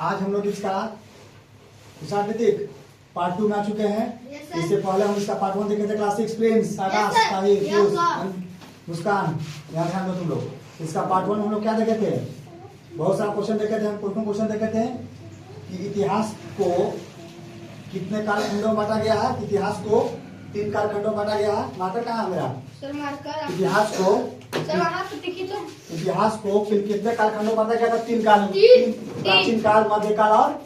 आज हम लोग इसका ऋतिक पार्ट 2 में आ चुके हैं। इससे पहले हम इसका पार्ट 1 देखे थे, क्लास 6 प्रिंस, आकाश, साहिल, मुस्कान। यहाँ ध्यान दो तुम लोग। इसका पार्ट 1 हम लोग क्या देखे थे? बहुत सारा क्वेश्चन देखे थे। हम क्वेश्चन देखे थे कि इतिहास को कितने कालखंडों में बांटा गया है। इतिहास को 3 कालखंडों में बांटा गया है। मार्कर कहाँ है मेरा? इतिहास को कितने कालखंडों में बांटा गया था? 3 काल, प्राचीन काल, मध्यकाल और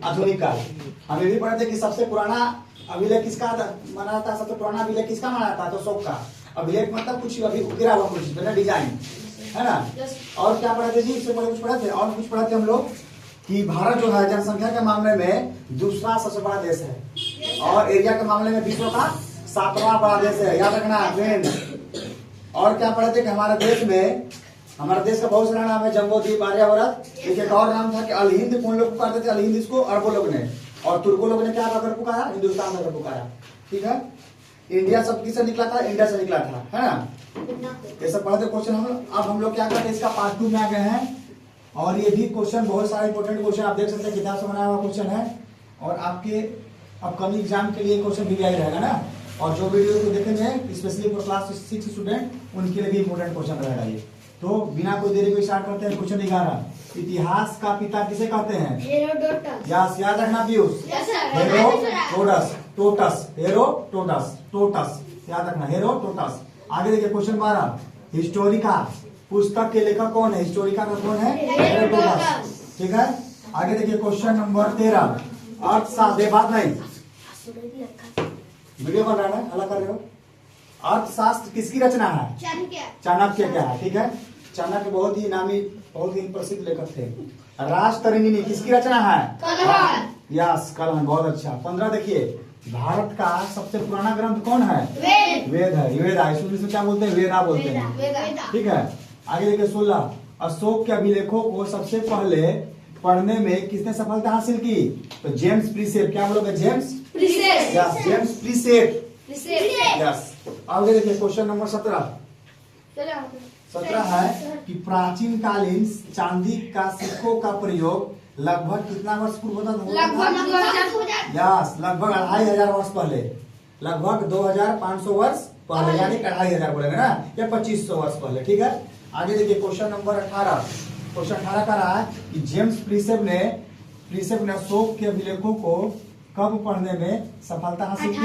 आधुनिक काल। हम ये भी पढ़े थे कि सबसे पुराना अभिलेख किसका माना था? सबसे पुराना अभिलेख किसका माना था? तो अशोक का। अभिलेख मतलब कुछ अभी गिरा हुआ कुछ डिजाइन, है ना। और क्या पढ़े थे जी? इससे पहले कुछ पढ़े थे और कुछ पढ़े थे हम लोग कि भारत जो है जनसंख्या के मामले में दूसरा सबसे बड़ा देश है और एरिया के मामले में विश्व का 7वां बड़ा देश है। याद रखना फ्रेंड। और क्या पढ़े थे कि हमारे देश का बहुत सारा नाम है, जम्बूद्वीप, आर्यावर्त। एक और नाम था कि अल हिंद। कौन लोग पुकारते थे अल हिंद? इसको अरबों लोग ने। और तुर्कों लोग ने क्या कर पुकारा? हिंदुस्तान में पुकारा। ठीक है। इंडिया सब किससे निकला था? इंडिया से निकला था, है ना। ये सब पढ़ते क्वेश्चन हम लोग। अब हम लोग क्या करते हैं, इसका पार्ट 2 में आ गए हैं। और ये भी क्वेश्चन बहुत सारे इंपोर्टेंट क्वेश्चन आप देख सकते हैं, किताब से बनाया हुआ क्वेश्चन है। और आपके अपकमिंग एग्जाम के लिए क्वेश्चन भी यही रहेगा ना। और जो वीडियो को देखेंगे स्पेशली फॉर क्लास 6 स्टूडेंट, उनके लिए भी इंपोर्टेंट क्वेश्चन रहेगा ये। तो बिना कोई देरी को स्टार्ट करते हैं। क्वेश्चन 11, इतिहास का पिता किसे कहते हैं? हेरोडोटस। याद रखना पीयूष। हेरोडोटस याद रखना, हेरोडोटस। आगे देखिए क्वेश्चन 12, हिस्टोरिका पुस्तक के लेखक कौन है? हिस्टोरिका का कौन है? हेरोडोटस। ठीक है। आगे देखिए क्वेश्चन नंबर 13, अर्थशास्त्र। बात नहीं, वीडियो बन रहा है, अलग कर रहे हो। अर्थशास्त्र किसकी रचना है? चाणक्य क्या है? ठीक है। चाणक्य बहुत ही नामी, बहुत ही प्रसिद्ध लेखक थे। राजतरंगिणी किसकी रचना है? यस, कलहन। बहुत अच्छा। 15 देखिए, भारत का सबसे पुराना ग्रंथ कौन है? वेद है। वेदा इसमें क्या बोलते हैं? वेदा बोलते हैं। ठीक है। आगे देखिए 16, अशोक के अभिलेखों को सबसे पहले पढ़ने में किसने सफलता हासिल की? तो जेम्स प्रिसेप। क्या बोलोगे? James Prinsep. Yes, James Prinsep. Yes. आगे देखिए क्वेश्चन नंबर 17 है कि प्राचीन कालीन चांदी का सिक्कों का प्रयोग लगभग कितना वर्ष पूर्व होता था? यस, लगभग 2500 वर्ष पहले। लगभग 2500 वर्ष पहले, यानी 2500 बोलेंगे ना, या 2500 वर्ष पहले। ठीक है। आगे देखिए क्वेश्चन नंबर 18। क्वेश्चन 18 का रहा है कि जेम्स प्रिसेप ने अशोक के अभिलेखों को कब पढ़ने में सफलता हासिल की?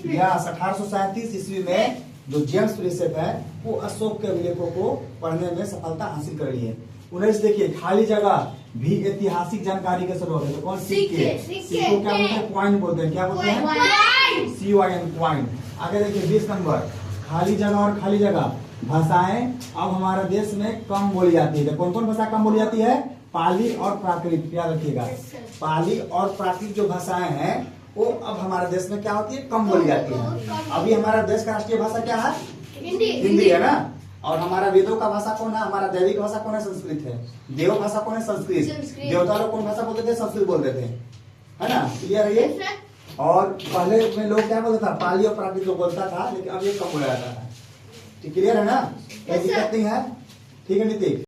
1837 ईस्वी में जो जेम्स प्रिसेप है वो अशोक के अभिलेखों को पढ़ने में सफलता हासिल कर ली है। 19 देखिए, खाली जगह भी ऐतिहासिक जानकारी के स्रोत है। तो कौन? सिक्के। सिक्को क्या बोलते हैं? कॉइन बोलते हैं। क्या बोलते हैं? COIN, coin. आगे देखिए 20 नंबर, खाली जगह और खाली जगह भाषाएं अब हमारे देश में कम बोली जाती है। कौन कौन भाषा कम बोली जाती है? पाली और प्राकृत। याद रखिएगा, पाली और प्राकृत जो भाषाएं हैं वो अब हमारे देश में क्या होती है? कम बोली जाती है। अभी हमारा देश का राष्ट्रीय भाषा क्या है? हिंदी है ना। और हमारा वेदों का भाषा कौन है? हमारा दैविक भाषा कौन है? संस्कृत है। देव भाषा कौन है? संस्कृत। देवता लोग कौन भाषा बोलते थे? संस्कृत बोलते थे, है ना। क्लियर है ये? और पहले में लोग क्या बोलता था? पाली और प्राकृत जो बोलता था, लेकिन अब ये कम बोला जाता है। क्लियर है ना? कोई दिक्कत नहीं है? ठीक है नीतिक।